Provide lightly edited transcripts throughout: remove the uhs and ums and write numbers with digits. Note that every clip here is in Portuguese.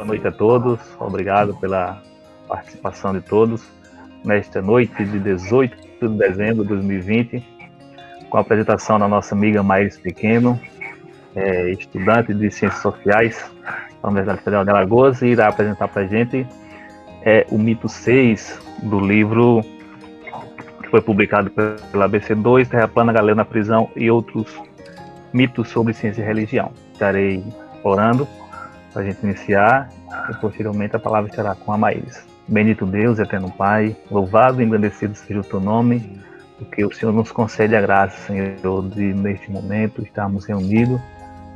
noite a todos, obrigado pela participação de todos nesta noite de 18 de dezembro de 2020, com a apresentação da nossa amiga Maíris Pequeno, estudante de Ciências Sociais da Universidade Federal de Alagoas, e irá apresentar para a gente o mito 6 do livro que foi publicado pela ABC2, Terra Plana, Galileu na Prisão e outros mitos sobre ciência e religião. Estarei orando para a gente iniciar e posteriormente a palavra estará com a Maíris. Bendito Deus, eterno Pai, louvado e engrandecido seja o teu nome, porque o Senhor nos concede a graça, Senhor, de neste momento estarmos reunidos,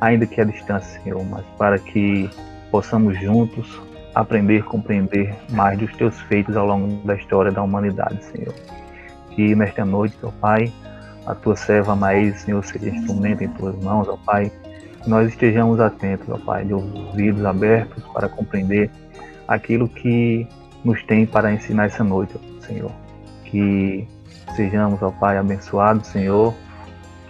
ainda que à distância, Senhor, mas para que possamos juntos aprender, compreender mais dos teus feitos ao longo da história da humanidade, Senhor. Que nesta noite, ó Pai, a tua serva Maíris, Senhor, seja instrumento em tuas mãos, ó Pai, que nós estejamos atentos, ó Pai, de ouvidos abertos para compreender aquilo que nos tem para ensinar essa noite, ó Senhor. Que sejamos, ó Pai, abençoados, Senhor,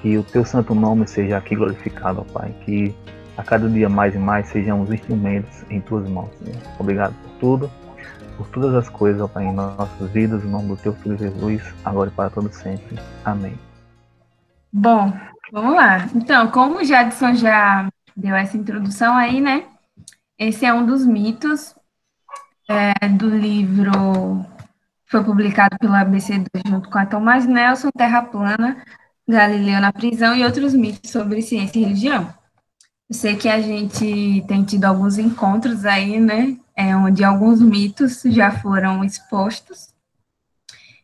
que o teu santo nome seja aqui glorificado, ó Pai, que a cada dia mais e mais sejamos instrumentos em tuas mãos, Senhor. Obrigado por tudo, por todas as coisas, ó Pai, em nossas vidas, em nome do teu Filho Jesus, agora e para todo sempre. Amém. Bom, vamos lá. Então, como o Jadson já deu essa introdução aí, né? Esse é um dos mitos do livro que foi publicado pela ABC2 junto com a Thomas Nelson, Terra Plana, Galileu na Prisão e outros mitos sobre ciência e religião. Eu sei que a gente tem tido alguns encontros aí, né? Onde alguns mitos já foram expostos.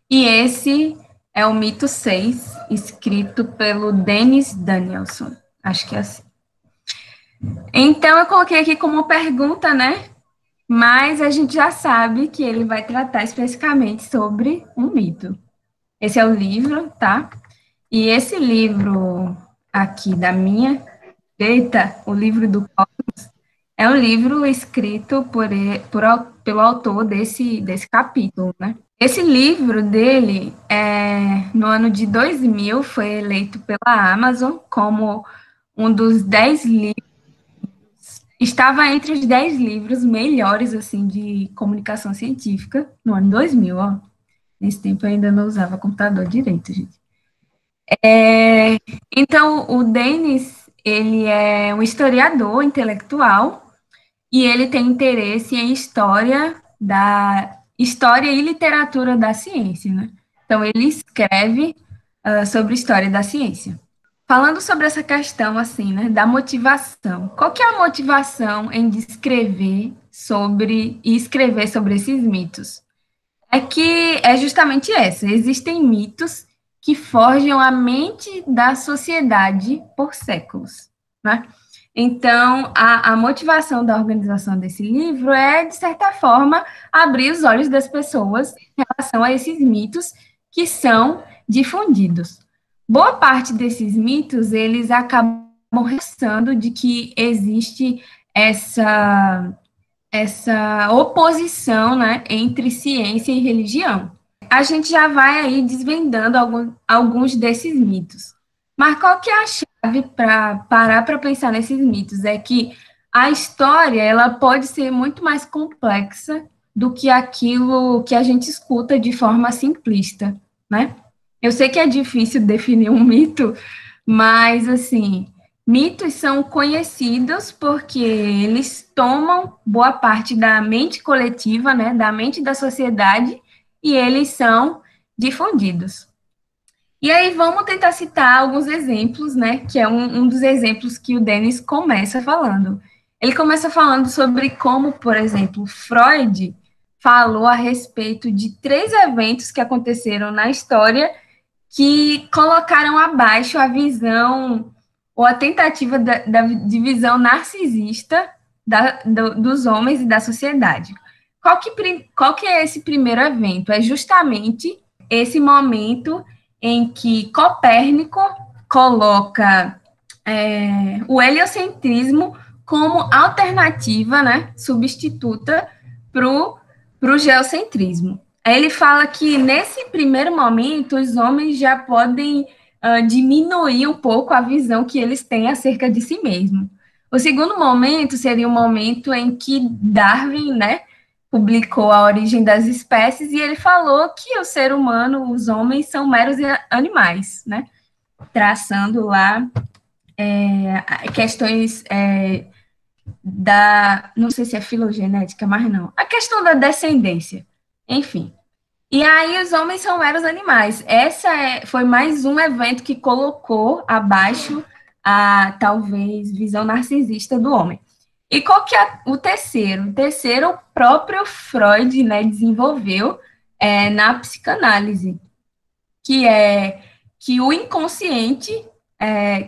E esse é o mito 6, escrito pelo Dennis Danielson. Acho que é assim. Então, eu coloquei aqui como pergunta, né? Mas a gente já sabe que ele vai tratar especificamente sobre um mito. Esse é o livro, tá? E esse livro aqui da minha direita, o livro do Cosmos, é um livro escrito pelo autor desse capítulo, né? Esse livro dele, no ano de 2000, foi eleito pela Amazon como um dos 10 livros, estava entre os 10 livros melhores, assim, de comunicação científica, no ano 2000, ó. Nesse tempo eu ainda não usava computador direito, gente. Então, o Dennis, ele é um historiador intelectual e ele tem interesse em história e literatura da ciência, né? Então, ele escreve sobre história da ciência. Falando sobre essa questão, assim, né, da motivação. Qual que é a motivação em escrever sobre esses mitos? É justamente essa. Existem mitos que forjam a mente da sociedade por séculos, né? Então, a motivação da organização desse livro é, de certa forma, abrir os olhos das pessoas em relação a esses mitos que são difundidos. Boa parte desses mitos, eles acabam reforçando de que existe essa oposição, né, entre ciência e religião. A gente já vai aí desvendando alguns desses mitos. Mas qual que é a chave para parar para pensar nesses mitos? É que a história, ela pode ser muito mais complexa do que aquilo que a gente escuta de forma simplista, né? Eu sei que é difícil definir um mito, mas, assim, mitos são conhecidos porque eles tomam boa parte da mente coletiva, né, da mente da sociedade, e eles são difundidos. E aí vamos tentar citar alguns exemplos, né, que é um dos exemplos que o Dennis começa falando. Ele começa falando sobre como, por exemplo, Freud falou a respeito de 3 eventos que aconteceram na história que colocaram abaixo a visão ou a tentativa de visão narcisista dos homens e da sociedade. Qual que é esse primeiro evento? É justamente esse momento em que Copérnico coloca o heliocentrismo como alternativa, né, substituta para o geocentrismo. Aí ele fala que, nesse primeiro momento, os homens já podem diminuir um pouco a visão que eles têm acerca de si mesmos. O segundo momento seria o momento em que Darwin, né, publicou A Origem das Espécies e ele falou que o ser humano, os homens, são meros animais, né, traçando lá questões não sei se é filogenética, mas não, a questão da descendência, enfim. E aí os homens são meros animais. Foi mais um evento que colocou abaixo a, talvez, visão narcisista do homem. E qual que é o terceiro? O terceiro, o próprio Freud, né, desenvolveu na psicanálise, que é que o inconsciente,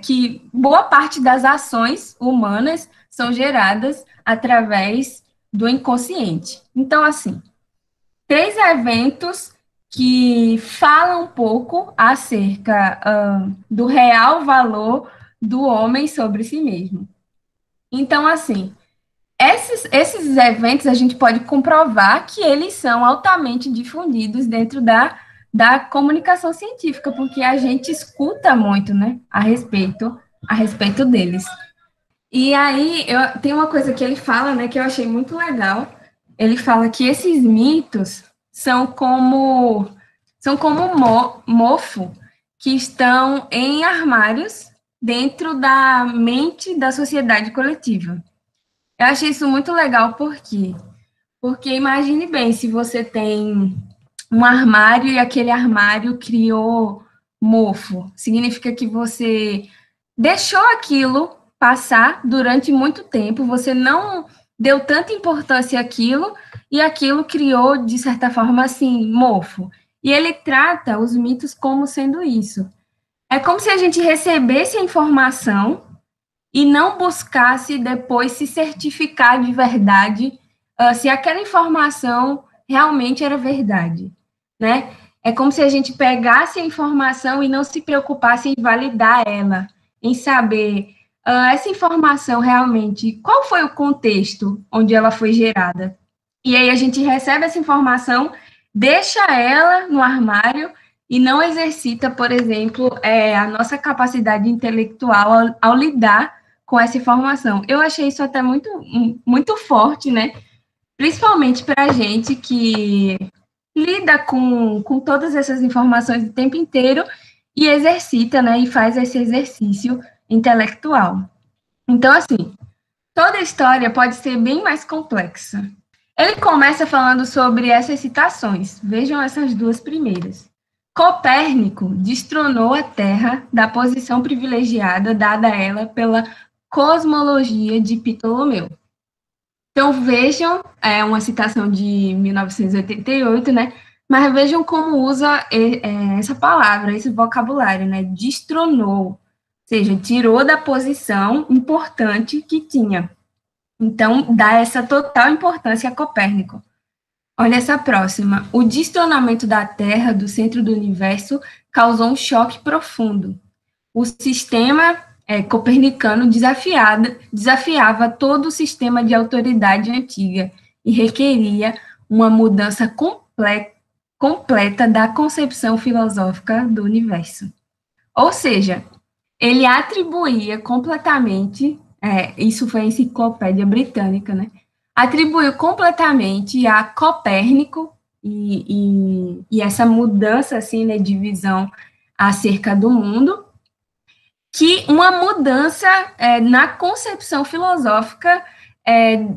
que boa parte das ações humanas são geradas através do inconsciente. Então, assim, 3 eventos que falam um pouco acerca do real valor do homem sobre si mesmo. Então, assim, esses eventos a gente pode comprovar que eles são altamente difundidos dentro da comunicação científica, porque a gente escuta muito, né, a respeito deles. E aí, tem uma coisa que ele fala, né, que eu achei muito legal. Ele fala que esses mitos são como mofo que estão em armários dentro da mente da sociedade coletiva. Eu achei isso muito legal, porque imagine bem, se você tem um armário e aquele armário criou mofo, significa que você deixou aquilo passar durante muito tempo, você não deu tanta importância àquilo, e aquilo criou, de certa forma, assim, mofo. E ele trata os mitos como sendo isso. É como se a gente recebesse a informação e não buscasse depois se certificar de verdade se aquela informação realmente era verdade, né? É como se a gente pegasse a informação e não se preocupasse em validar ela, em saber essa informação realmente, qual foi o contexto onde ela foi gerada. E aí a gente recebe essa informação, deixa ela no armário e não exercita, por exemplo, a nossa capacidade intelectual ao lidar com essa informação. Eu achei isso até muito, muito forte, né? Principalmente para a gente que lida com todas essas informações o tempo inteiro e exercita, né? E faz esse exercício intelectual. Então, assim, toda história pode ser bem mais complexa. Ele começa falando sobre essas citações. Vejam essas 2 primeiras. Copérnico destronou a Terra da posição privilegiada dada a ela pela cosmologia de Ptolomeu. Então, vejam, uma citação de 1988, né? Mas vejam como usa essa palavra, esse vocabulário, né? Destronou, ou seja, tirou da posição importante que tinha. Então, dá essa total importância a Copérnico. Olha essa próxima. O destronamento da Terra do centro do universo causou um choque profundo. O sistema copernicano desafiava todo o sistema de autoridade antiga e requeria uma mudança completa da concepção filosófica do universo. Ou seja, ele atribuía completamente, isso foi a Enciclopédia Britânica, né? Atribuiu completamente a Copérnico e essa mudança assim, né, de visão acerca do mundo, que uma mudança na concepção filosófica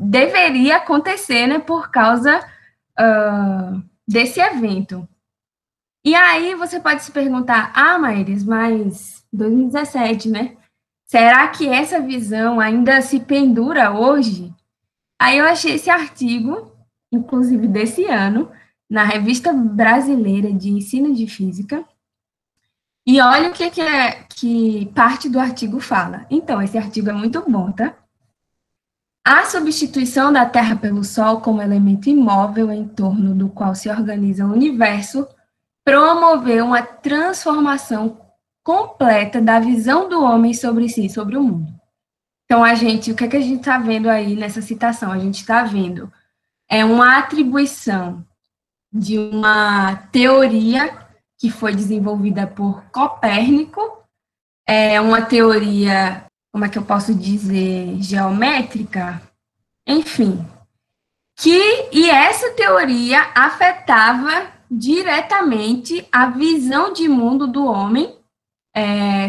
deveria acontecer, né, por causa desse evento. E aí você pode se perguntar, Maíris, mas 2017, né? Será que essa visão ainda se pendura hoje? Aí eu achei esse artigo, inclusive desse ano, na Revista Brasileira de Ensino de Física, e olha o que parte do artigo fala. Então, esse artigo é muito bom, tá? A substituição da Terra pelo Sol como elemento imóvel em torno do qual se organiza o universo promoveu uma transformação completa da visão do homem sobre si, sobre o mundo. Então, o que a gente está vendo aí nessa citação? A gente está vendo uma atribuição de uma teoria que foi desenvolvida por Copérnico, uma teoria como é que eu posso dizer, geométrica, enfim, e essa teoria afetava diretamente a visão de mundo do homem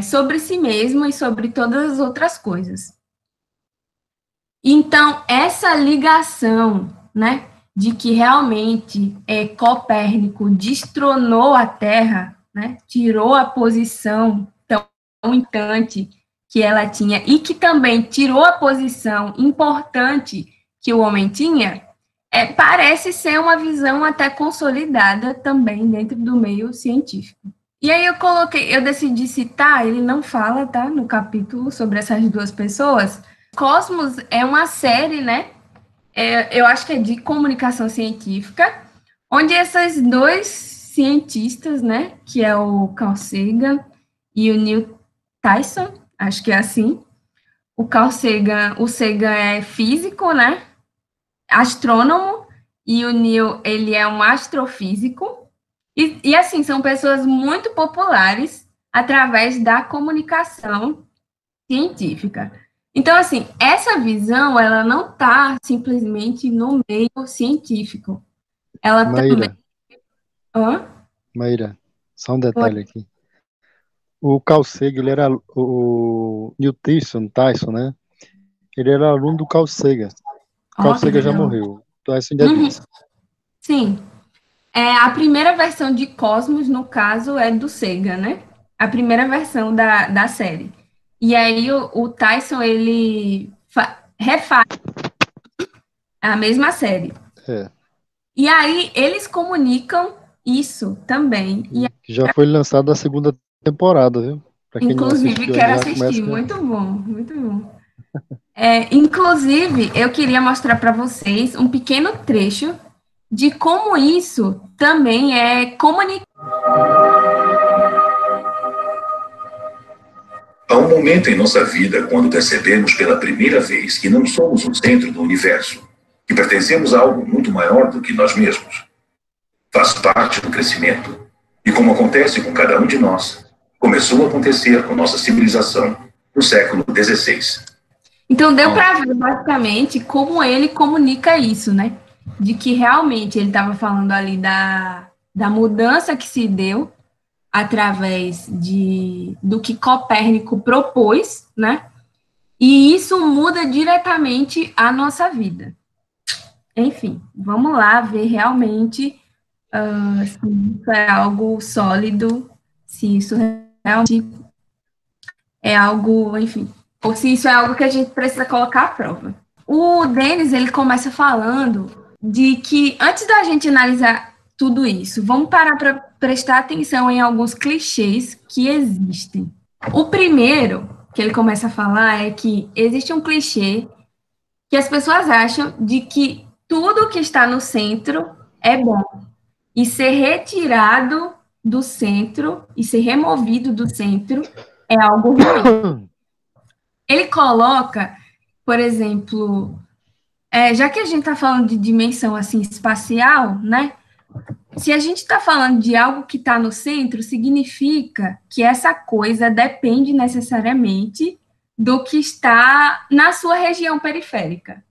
sobre si mesmo e sobre todas as outras coisas. Então, essa ligação, né, de que realmente Copérnico destronou a Terra, né, tirou a posição tão importante que ela tinha e que também tirou a posição importante que o homem tinha, parece ser uma visão até consolidada também dentro do meio científico. E aí eu decidi citar, ele não fala, tá, no capítulo sobre essas duas pessoas. Cosmos é uma série, né, eu acho que é de comunicação científica, onde esses dois cientistas, né, que é o Carl Sagan e o Neil Tyson, acho que é assim, o Sagan é físico, né, astrônomo, e o Neil, ele é um astrofísico, e assim, são pessoas muito populares através da comunicação científica. Então, assim, essa visão, ela não está simplesmente no meio científico. Ela Maíra, também... Hã? Maíra, só um detalhe aqui. O Carl Sagan, ele era o Neil Tyson, né? Ele era aluno do Carl Sagan. Carl Sagan já morreu. Tyson ainda vive. Sim. A primeira versão de Cosmos, no caso, é do Sagan, né? A primeira versão da série. E aí o Tyson, ele refaz a mesma série. E aí eles comunicam isso também. Já foi lançada a segunda temporada, viu? Pra quem Inclusive, quero assistir. Muito bom, muito bom. Inclusive, eu queria mostrar para vocês um pequeno trecho de como isso também é comunicado. Há um momento em nossa vida quando percebemos pela primeira vez que não somos o centro do universo, que pertencemos a algo muito maior do que nós mesmos. Faz parte do crescimento. E como acontece com cada um de nós, começou a acontecer com nossa civilização no século XVI. Então, deu para ver, basicamente, como ele comunica isso, né? De que realmente ele estava falando ali da mudança que se deu através do que Copérnico propôs, né? E isso muda diretamente a nossa vida. Enfim, vamos lá ver realmente se isso é algo sólido, se isso realmente é algo, enfim, ou se isso é algo que a gente precisa colocar à prova. O Denis, ele começa falando de que, antes da gente analisar tudo isso, vamos parar para prestar atenção em alguns clichês que existem. O primeiro que ele começa a falar é que existe um clichê que as pessoas acham de que tudo que está no centro é bom, e ser retirado do centro e ser removido do centro é algo ruim. Ele coloca, por exemplo, já que a gente está falando de dimensão assim espacial, né? Se a gente está falando de algo que está no centro, significa que essa coisa depende necessariamente do que está na sua região periférica.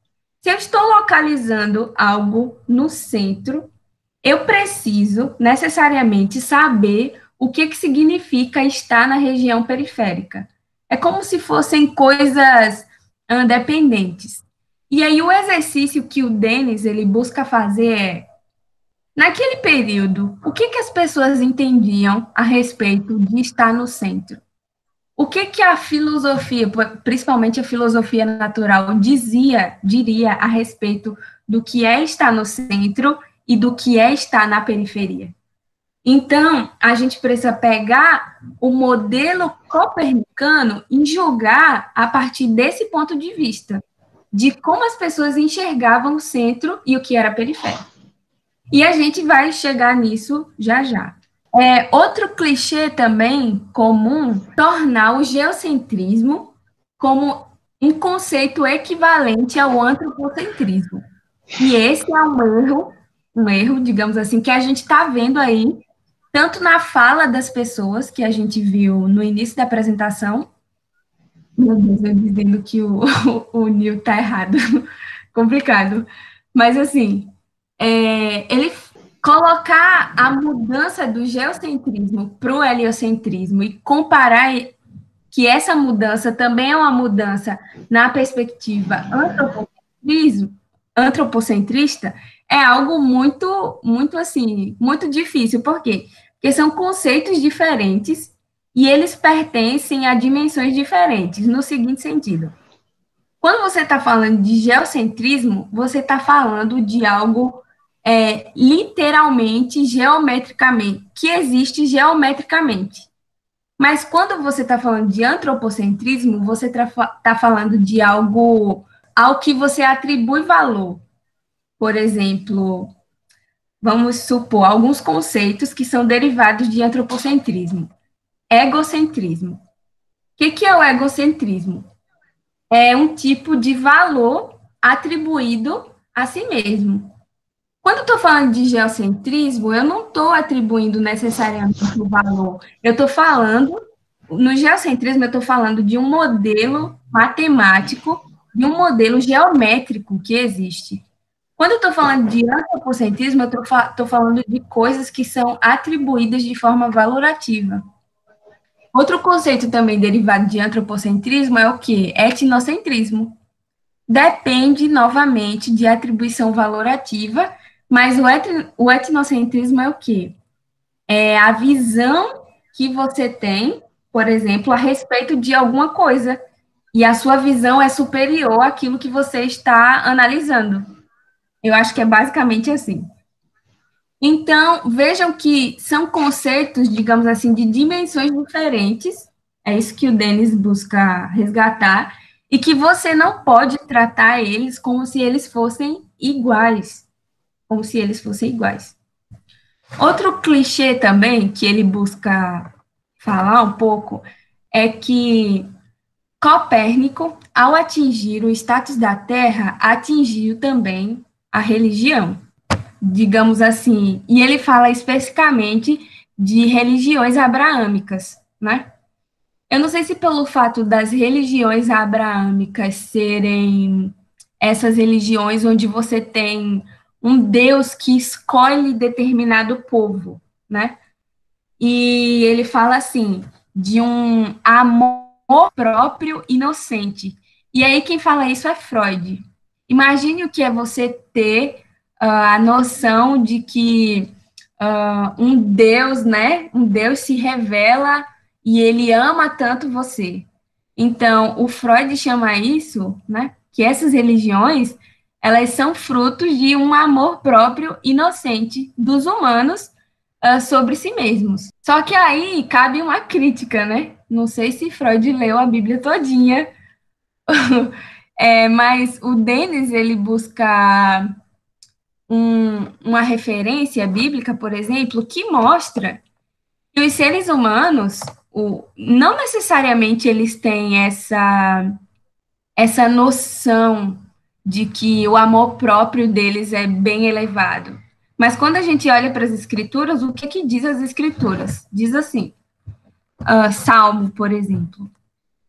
Se eu estou localizando algo no centro, eu preciso necessariamente saber o que significa estar na região periférica. É como se fossem coisas dependentes. E aí o exercício que o Denis ele busca fazer é, naquele período, o que as pessoas entendiam a respeito de estar no centro? O que a filosofia, principalmente a filosofia natural, diria a respeito do que é estar no centro e do que é estar na periferia? Então, a gente precisa pegar o modelo copernicano e julgar a partir desse ponto de vista, de como as pessoas enxergavam o centro e o que era periférico. E a gente vai chegar nisso já já. Outro clichê também comum, tornar o geocentrismo como um conceito equivalente ao antropocentrismo. E esse é um erro, digamos assim, que a gente está vendo aí, tanto na fala das pessoas, que a gente viu no início da apresentação, Meu Deus, eu dizendo que o Neil tá errado. Complicado. Mas, assim, ele colocar a mudança do geocentrismo para o heliocentrismo e comparar que essa mudança também é uma mudança na perspectiva antropocentrista é algo muito assim, muito difícil. Por quê? Porque são conceitos diferentes e eles pertencem a dimensões diferentes, no seguinte sentido. Quando você está falando de geocentrismo, você está falando de algo literalmente, geometricamente, que existe geometricamente. Mas quando você está falando de antropocentrismo, você está falando de algo ao que você atribui valor. Por exemplo, vamos supor alguns conceitos que são derivados de antropocentrismo. Egocentrismo. O que é o egocentrismo? É um tipo de valor atribuído a si mesmo. Quando eu estou falando de geocentrismo, eu não estou atribuindo necessariamente o valor. Eu estou falando, no geocentrismo, eu estou falando de um modelo matemático, de um modelo geométrico que existe. Quando eu estou falando de antropocentrismo, eu estou falando de coisas que são atribuídas de forma valorativa. Outro conceito também derivado de antropocentrismo é o quê? Etnocentrismo. Depende, novamente, de atribuição valorativa, mas o etnocentrismo é o quê? É a visão que você tem, por exemplo, a respeito de alguma coisa, e a sua visão é superior àquilo que você está analisando. Eu acho que é basicamente assim. Então, vejam que são conceitos, digamos assim, de dimensões diferentes, é isso que o Denis busca resgatar, e que você não pode tratar eles como se eles fossem iguais, como se eles fossem iguais. Outro clichê também, que ele busca falar um pouco, é que Copérnico, ao atingir o status da Terra, atingiu também a religião, digamos assim, e ele fala especificamente de religiões abraâmicas, né? Eu não sei se pelo fato das religiões abraâmicas serem essas religiões onde você tem um Deus que escolhe determinado povo, né? E ele fala assim, de um amor próprio inocente. E aí quem fala isso é Freud. Imagine o que é você ter a noção de que um Deus, né? Um Deus se revela e ele ama tanto você. Então, o Freud chama isso, né? Que essas religiões, elas são frutos de um amor próprio inocente dos humanos sobre si mesmos. Só que aí cabe uma crítica, né? Não sei se Freud leu a Bíblia todinha, mas o Denis, ele busca uma referência bíblica, por exemplo, que mostra que os seres humanos, não necessariamente eles têm essa noção de que o amor próprio deles é bem elevado. Mas quando a gente olha para as escrituras, o que diz as escrituras? Diz assim, Salmo, por exemplo,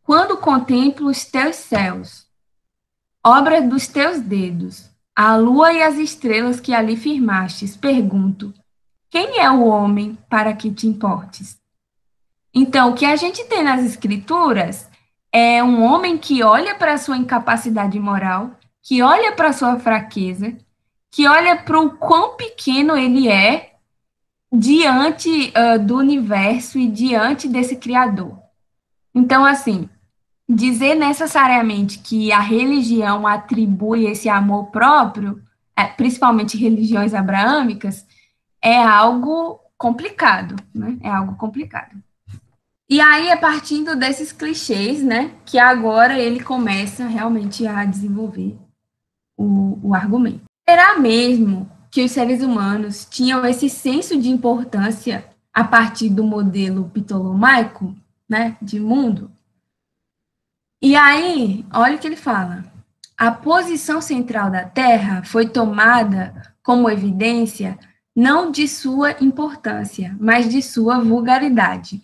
quando contemplo os teus céus, obra dos teus dedos, a lua e as estrelas que ali firmastes, pergunto, quem é o homem para que te importes? Então, o que a gente tem nas escrituras é um homem que olha para a sua incapacidade moral, que olha para a sua fraqueza, que olha para o quão pequeno ele é diante do universo e diante desse Criador. Então, assim, dizer necessariamente que a religião atribui esse amor próprio, principalmente religiões abraâmicas, é algo complicado, né? É algo complicado. E aí é partindo desses clichês, né, que agora ele começa realmente a desenvolver o argumento. Será mesmo que os seres humanos tinham esse senso de importância a partir do modelo ptolomaico, né, de mundo? E aí, olha o que ele fala. A posição central da Terra foi tomada como evidência não de sua importância, mas de sua vulgaridade.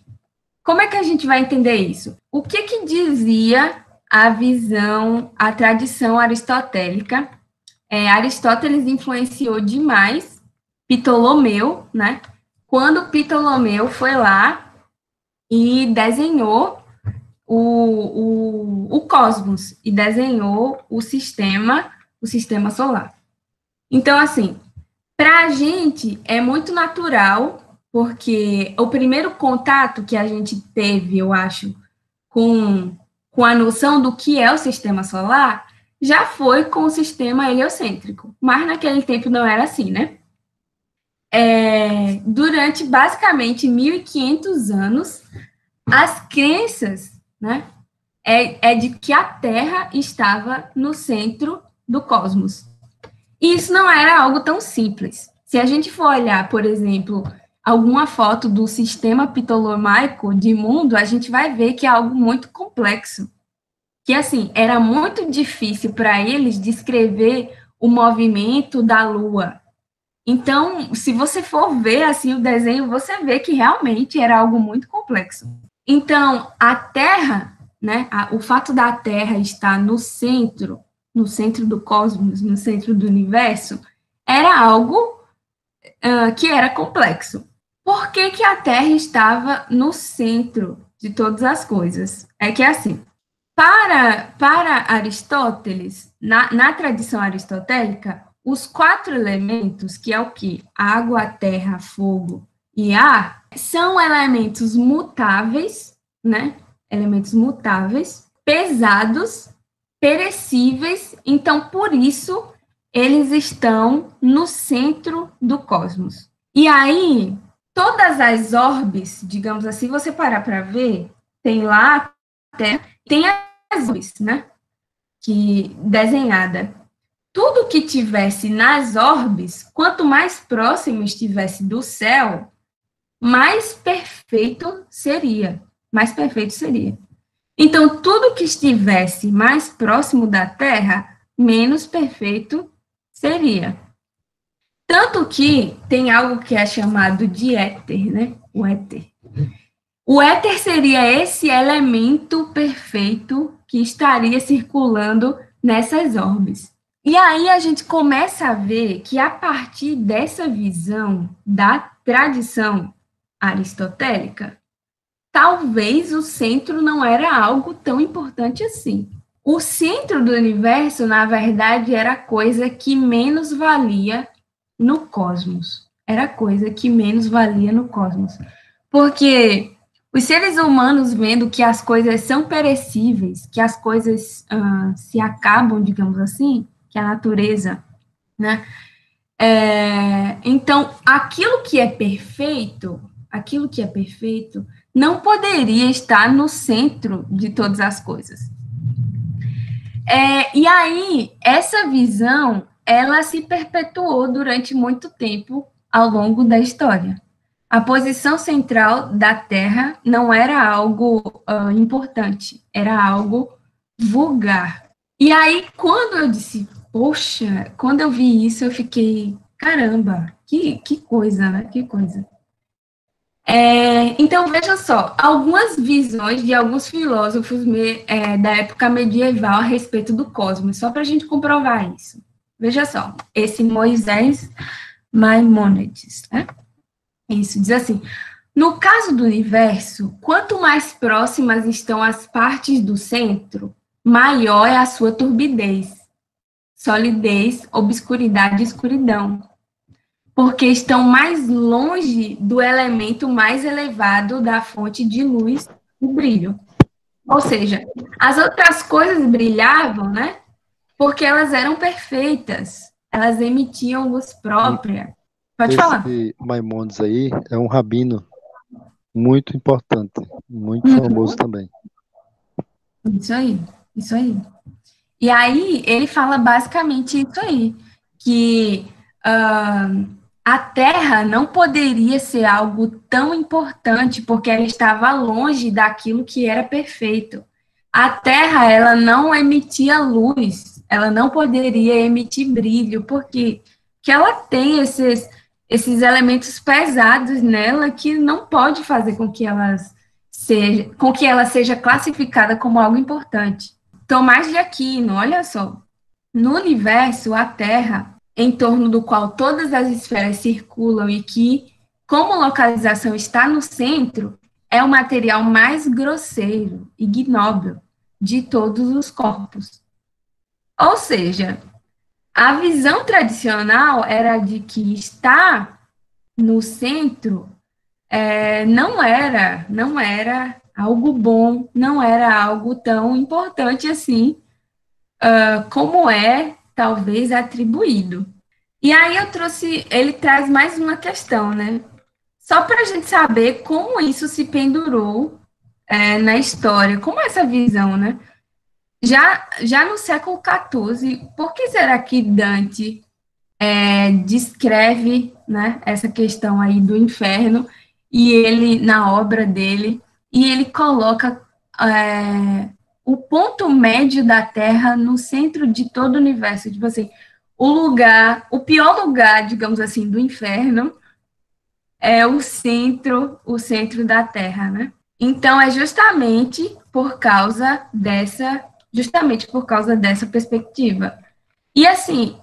como é que a gente vai entender isso? O que dizia a visão, a tradição aristotélica? Aristóteles influenciou demais Ptolomeu, né? Quando Ptolomeu foi lá e desenhou o cosmos e desenhou o sistema solar. Então, assim, para a gente é muito natural, porque o primeiro contato que a gente teve, eu acho, com a noção do que é o sistema solar, já foi com o sistema heliocêntrico, mas naquele tempo não era assim, né? Durante basicamente 1.500 anos, as crenças, né, de que a Terra estava no centro do cosmos. E isso não era algo tão simples. Se a gente for olhar, por exemplo, alguma foto do sistema ptolomaico de mundo, a gente vai ver que é algo muito complexo. Que, assim, era muito difícil para eles descrever o movimento da Lua. Então, se você for ver, assim, o desenho, você vê que realmente era algo muito complexo. Então, a Terra, né, o fato da Terra estar no centro do cosmos, no centro do universo, era algo que era complexo. Por que a Terra estava no centro de todas as coisas? É que, assim, para Aristóteles, na tradição aristotélica, os 4 elementos, que é o quê? Água, terra, fogo e ar, são elementos mutáveis, né? Elementos mutáveis, pesados, perecíveis, então, por isso, eles estão no centro do cosmos. E aí, todas as orbes, digamos assim, você parar para ver, tem lá a Terra, tem as orbes, né? Que desenhada. Tudo que tivesse nas orbes, quanto mais próximo estivesse do céu, mais perfeito seria. Mais perfeito seria. Então, tudo que estivesse mais próximo da Terra, menos perfeito seria. Tanto que tem algo que é chamado de éter, né? O éter. O éter seria esse elemento perfeito que estaria circulando nessas orbes. E aí a gente começa a ver que, a partir dessa visão da tradição aristotélica, talvez o centro não era algo tão importante assim. O centro do universo, na verdade, era a coisa que menos valia no cosmos. Era a coisa que menos valia no cosmos. Porque os seres humanos, vendo que as coisas são perecíveis, que as coisas se acabam, digamos assim, que a natureza, né? Então, aquilo que é perfeito, não poderia estar no centro de todas as coisas. E aí, essa visão, ela se perpetuou durante muito tempo ao longo da história. A posição central da Terra não era algo importante, era algo vulgar. E aí, quando eu disse, poxa, quando eu vi isso, eu fiquei, caramba, que coisa, né? Que coisa. Então, veja só, algumas visões de alguns filósofos da época medieval a respeito do cosmos, só para a gente comprovar isso. Veja só, esse Moisés Maimônides, né? Isso, diz assim, no caso do universo, quanto mais próximas estão as partes do centro, maior é a sua turbidez, solidez, obscuridade e escuridão, porque estão mais longe do elemento mais elevado da fonte de luz e brilho. Ou seja, as outras coisas brilhavam, né? Porque elas eram perfeitas, elas emitiam luz própria. Pode falar. Esse Maimônides aí é um rabino muito importante, muito famoso também. Isso aí. E aí, ele fala basicamente isso aí, que a Terra não poderia ser algo tão importante porque ela estava longe daquilo que era perfeito. A Terra, ela não emitia luz, ela não poderia emitir brilho, porque ela tem esses elementos pesados nela que não pode fazer com que elas com que ela seja classificada como algo importante. Tomás de Aquino, olha só, no universo, a Terra, em torno do qual todas as esferas circulam e que, como localização está no centro, é o material mais grosseiro, ignóbil, de todos os corpos. Ou seja, a visão tradicional era de que estar no centro não era algo bom, não era algo tão importante assim, como é, talvez, atribuído. E aí ele traz mais uma questão, né? Só para a gente saber como isso se pendurou na história, como essa visão, né? Já no século XIV, por que será que Dante descreve, né, essa questão aí do inferno, e ele, na obra dele, e ele coloca o ponto médio da Terra no centro de todo o universo, tipo assim, o pior lugar, digamos assim, do inferno é o centro da Terra, né? Então, é justamente por causa dessa perspectiva. E assim,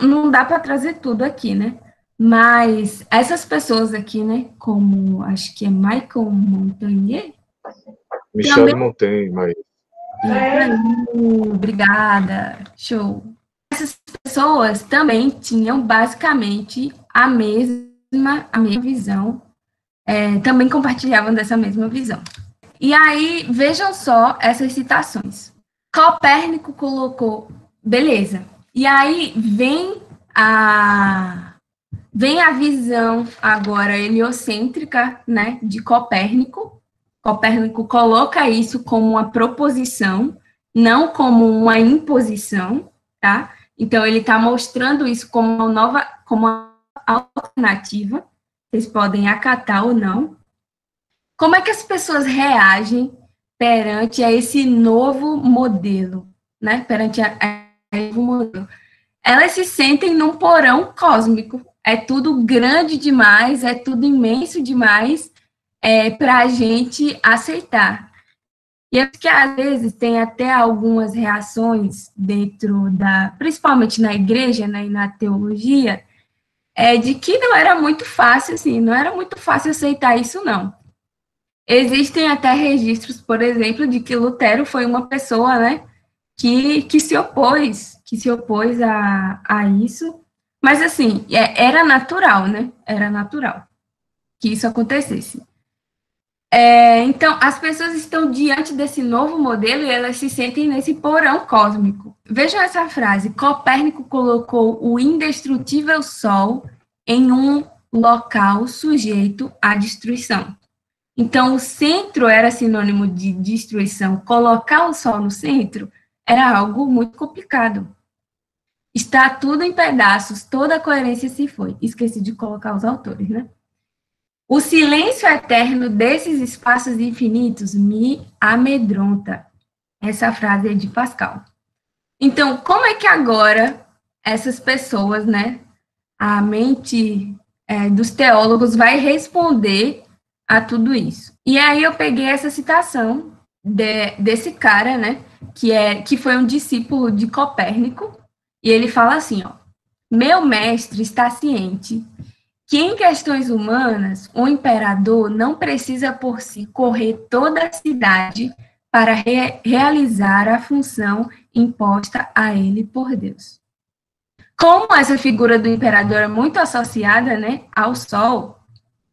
não dá para trazer tudo aqui, né? Mas essas pessoas aqui, né, como acho que é Michel Montaigne. Michel de Montaigne, mas... Obrigada, show. Essas pessoas também tinham basicamente a mesma visão, também compartilhavam dessa mesma visão. E aí, vejam só essas citações. Copérnico colocou, beleza, e aí vem a visão agora heliocêntrica, né, de Copérnico. Copérnico coloca isso como uma proposição, não como uma imposição, tá? Então, ele está mostrando isso como uma alternativa, vocês podem acatar ou não. Como é que as pessoas reagem perante a esse novo modelo, né? Perante a novo modelo. Elas se sentem num porão cósmico. É tudo grande demais, é tudo imenso demais para a gente aceitar. E acho que, às vezes, tem até algumas reações principalmente na igreja, né, e na teologia, de que não era muito fácil, assim, não era muito fácil aceitar isso, não. Existem até registros, por exemplo, de que Lutero foi uma pessoa, né, que se opôs a isso, mas, assim, era natural, né, era natural que isso acontecesse. Então, as pessoas estão diante desse novo modelo e elas se sentem nesse porão cósmico. Vejam essa frase: Copérnico colocou o indestrutível Sol em um local sujeito à destruição. Então, o centro era sinônimo de destruição. Colocar o Sol no centro era algo muito complicado. Está tudo em pedaços, toda a coerência se foi. Esqueci de colocar os autores, né? O silêncio eterno desses espaços infinitos me amedronta. Essa frase é de Pascal. Então, como é que agora essas pessoas, né, a mente dos teólogos vai responder a tudo isso? E aí eu peguei essa citação desse cara, né, que foi um discípulo de Copérnico, e ele fala assim, ó: meu mestre está ciente que em questões humanas, o imperador não precisa por si correr toda a cidade para realizar a função imposta a ele por Deus. Como essa figura do imperador é muito associada, né, ao Sol,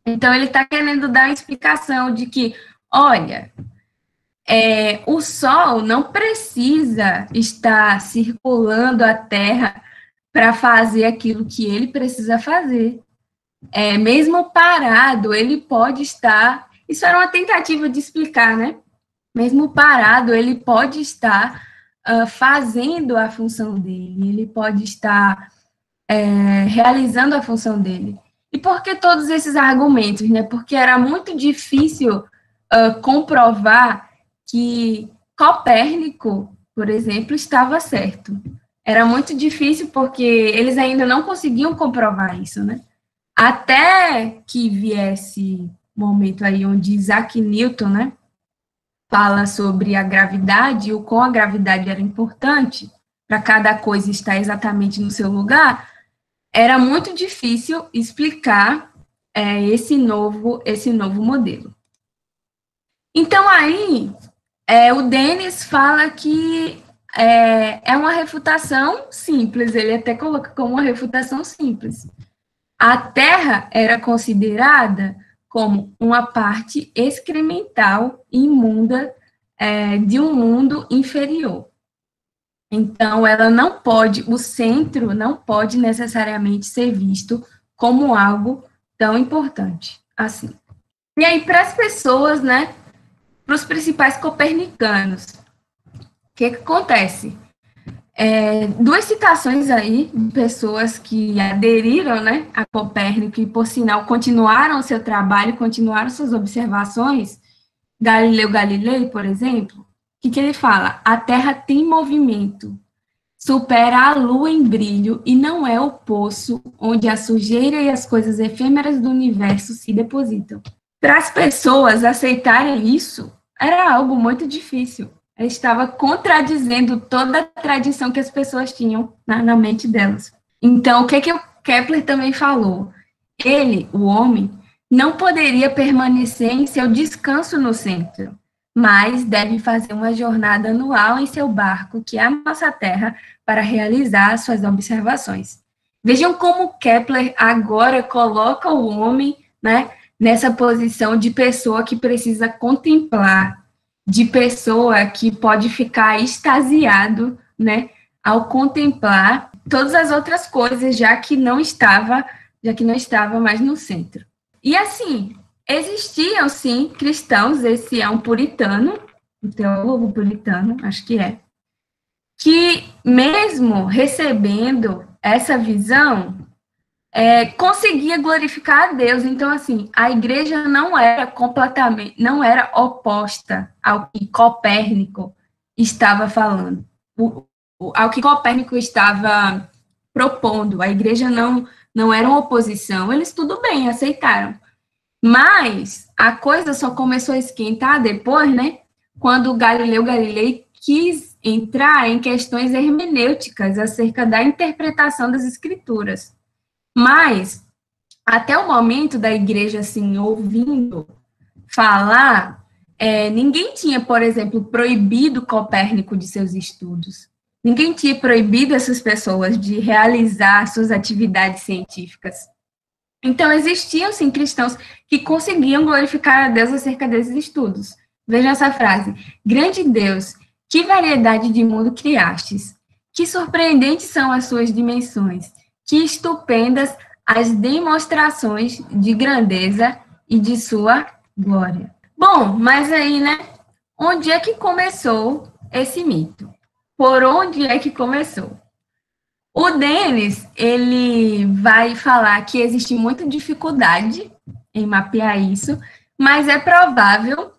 então ele está querendo dar a explicação de que, olha, o Sol não precisa estar circulando a Terra para fazer aquilo que ele precisa fazer. Mesmo parado, ele pode estar... Isso era uma tentativa de explicar, né? Mesmo parado, ele pode estar fazendo a função dele, ele pode estar realizando a função dele. E por que todos esses argumentos, né? Porque era muito difícil comprovar que Copérnico, por exemplo, estava certo. Era muito difícil porque eles ainda não conseguiam comprovar isso, né? Até que viesse momento aí onde Isaac Newton, né, fala sobre a gravidade, o quão a gravidade era importante para cada coisa estar exatamente no seu lugar, era muito difícil explicar esse novo modelo. Então, aí, o Denis fala que é uma refutação simples, ele até coloca como uma refutação simples. A Terra era considerada como uma parte excremental e imunda de um mundo inferior. Então, ela não pode, o centro não pode necessariamente ser visto como algo tão importante assim. E aí, para as pessoas, né, para os principais copernicanos, o que acontece? Duas citações aí de pessoas que aderiram, né, a Copérnico e, por sinal, continuaram o seu trabalho, continuaram suas observações. Galileu Galilei, por exemplo, o que ele fala? A Terra tem movimento, supera a Lua em brilho e não é o poço onde a sujeira e as coisas efêmeras do universo se depositam. Para as pessoas aceitarem isso, era algo muito difícil. Ele estava contradizendo toda a tradição que as pessoas tinham na mente delas. Então, o que o Kepler também falou? Ele, o homem, não poderia permanecer em seu descanso no centro, mas deve fazer uma jornada anual em seu barco, que é a nossa Terra, para realizar suas observações. Vejam como Kepler agora coloca o homem, né, nessa posição de pessoa que precisa contemplar, de pessoa que pode ficar extasiado, né, ao contemplar todas as outras coisas, já que não estava mais no centro. E assim, existiam sim cristãos, esse é um puritano, um teólogo puritano, acho que mesmo recebendo essa visão, conseguia glorificar a Deus. Então, assim, a igreja não era oposta ao que Copérnico estava falando, ao que Copérnico estava propondo. A igreja não era uma oposição, eles tudo bem, aceitaram. Mas a coisa só começou a esquentar depois, né, quando Galileu Galilei quis entrar em questões hermenêuticas acerca da interpretação das escrituras. Mas, até o momento da igreja, assim, ouvindo falar, ninguém tinha, por exemplo, proibido Copérnico de seus estudos. Ninguém tinha proibido essas pessoas de realizar suas atividades científicas. Então, existiam, sim, cristãos que conseguiam glorificar a Deus acerca desses estudos. Vejam essa frase. Grande Deus, que variedade de mundo criastes. Que surpreendentes são as suas dimensões. Que estupendas as demonstrações de grandeza e de sua glória. Bom, mas aí, né, onde é que começou esse mito? Por onde é que começou? O Denis, ele vai falar que existe muita dificuldade em mapear isso, mas é provável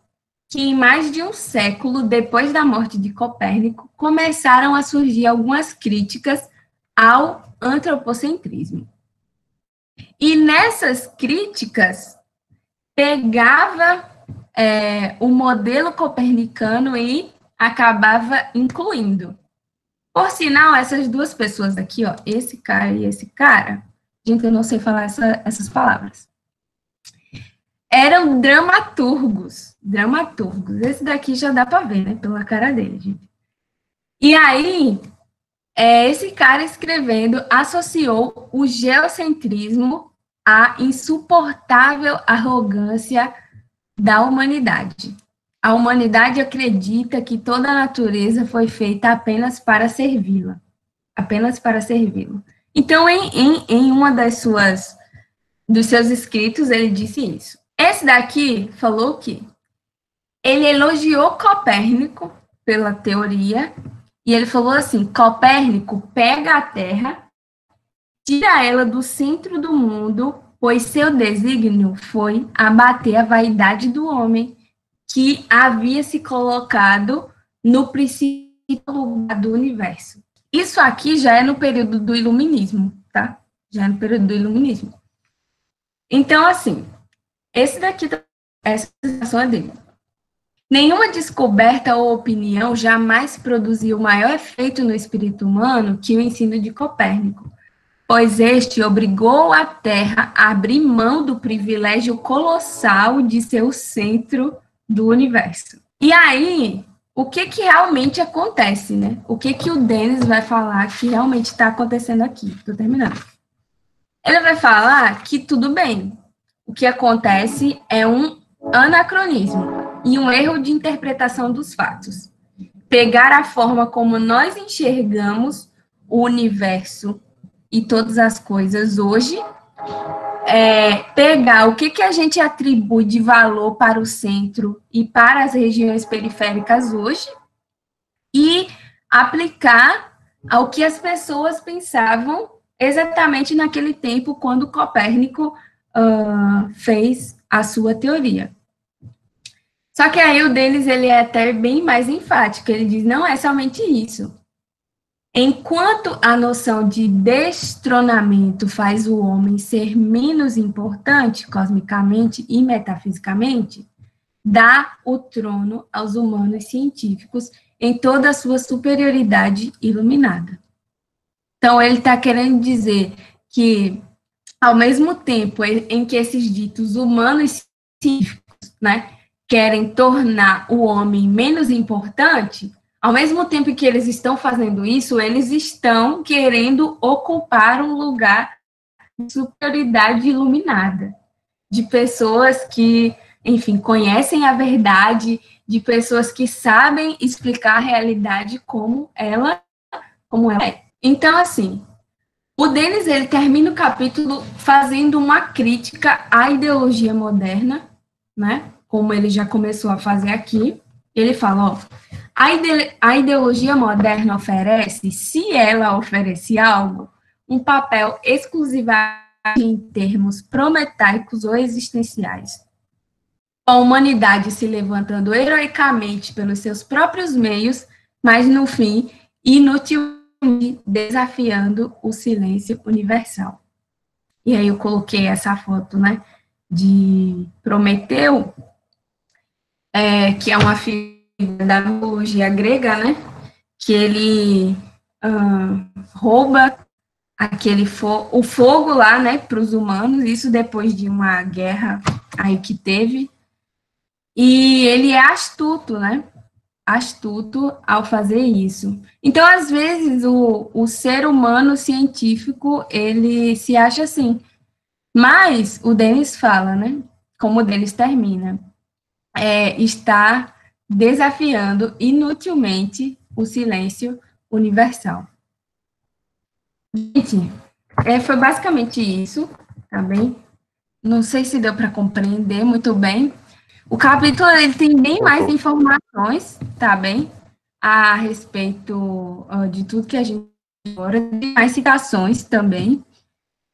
que em mais de um século depois da morte de Copérnico, começaram a surgir algumas críticas ao antropocentrismo. E nessas críticas, pegava o modelo copernicano e acabava incluindo. Por sinal, essas duas pessoas aqui, ó, esse cara e esse cara, gente, eu não sei falar essas palavras, eram dramaturgos. Esse daqui já dá para ver, né, pela cara dele, gente. E aí, esse cara escrevendo associou o geocentrismo à insuportável arrogância da humanidade. A humanidade acredita que toda a natureza foi feita apenas para servi-la. Apenas para servi-lo. Então, em uma dos seus escritos, ele disse isso. Esse daqui falou que ele elogiou Copérnico pela teoria, e ele falou assim, Copérnico pega a Terra, tira ela do centro do mundo, pois seu desígnio foi abater a vaidade do homem, que havia se colocado no princípio lugar do universo. Isso aqui já é no período do iluminismo, tá? Já é no período do iluminismo. Então, assim, esse daqui essa citação é dele. Nenhuma descoberta ou opinião jamais produziu maior efeito no espírito humano que o ensino de Copérnico, pois este obrigou a Terra a abrir mão do privilégio colossal de ser o centro do universo. E aí, o que realmente acontece, né? O que o Denis vai falar que realmente está acontecendo aqui? Estou terminando. Ele vai falar que tudo bem. O que acontece é um anacronismo e um erro de interpretação dos fatos. Pegar a forma como nós enxergamos o universo e todas as coisas hoje, pegar o que a gente atribui de valor para o centro e para as regiões periféricas hoje e aplicar ao que as pessoas pensavam exatamente naquele tempo, quando Copérnico fez a sua teoria. Só que aí o Denis, ele é até bem mais enfático, ele diz, não é somente isso. Enquanto a noção de destronamento faz o homem ser menos importante cosmicamente e metafisicamente, dá o trono aos humanos científicos em toda a sua superioridade iluminada. Então, ele está querendo dizer que, ao mesmo tempo em que esses ditos humanos científicos, né, querem tornar o homem menos importante, ao mesmo tempo que eles estão fazendo isso, eles estão querendo ocupar um lugar de superioridade iluminada, de pessoas que, enfim, conhecem a verdade, de pessoas que sabem explicar a realidade como ela é. Então, assim, o Denis, ele termina o capítulo fazendo uma crítica à ideologia moderna, né, como ele já começou a fazer aqui. Ele fala, ó, a ideologia moderna oferece, se ela oferece algo, um papel exclusivamente em termos prometaicos ou existenciais. A humanidade se levantando heroicamente pelos seus próprios meios, mas, no fim, inutilmente desafiando o silêncio universal. E aí eu coloquei essa foto, né, de Prometeu, que é uma figura da mitologia grega, né, que ele rouba o fogo lá, né, para os humanos, isso depois de uma guerra aí que teve, e ele é astuto, né, astuto ao fazer isso. Então, às vezes, o ser humano científico, ele se acha assim, mas o Denis fala, né, como o Denis termina, está desafiando inutilmente o silêncio universal. Gente, foi basicamente isso, tá bem? Não sei se deu para compreender muito bem. O capítulo, ele tem bem mais informações, tá bem? A respeito de tudo que a gente agora, tem mais citações também.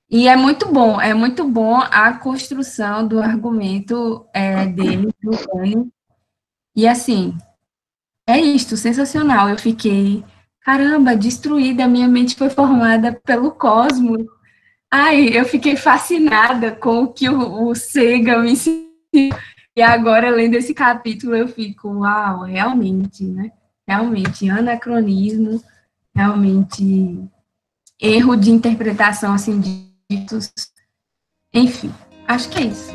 E é muito bom a construção do argumento dele, do Dani. E assim, é isto, sensacional. Eu fiquei, caramba, destruída, minha mente foi formada pelo cosmos. Ai, eu fiquei fascinada com o que o Sagan me ensinou. E agora, lendo esse capítulo, eu fico, uau, realmente, né? Realmente, anacronismo, realmente erro de interpretação, assim, de ditos. Enfim, acho que é isso.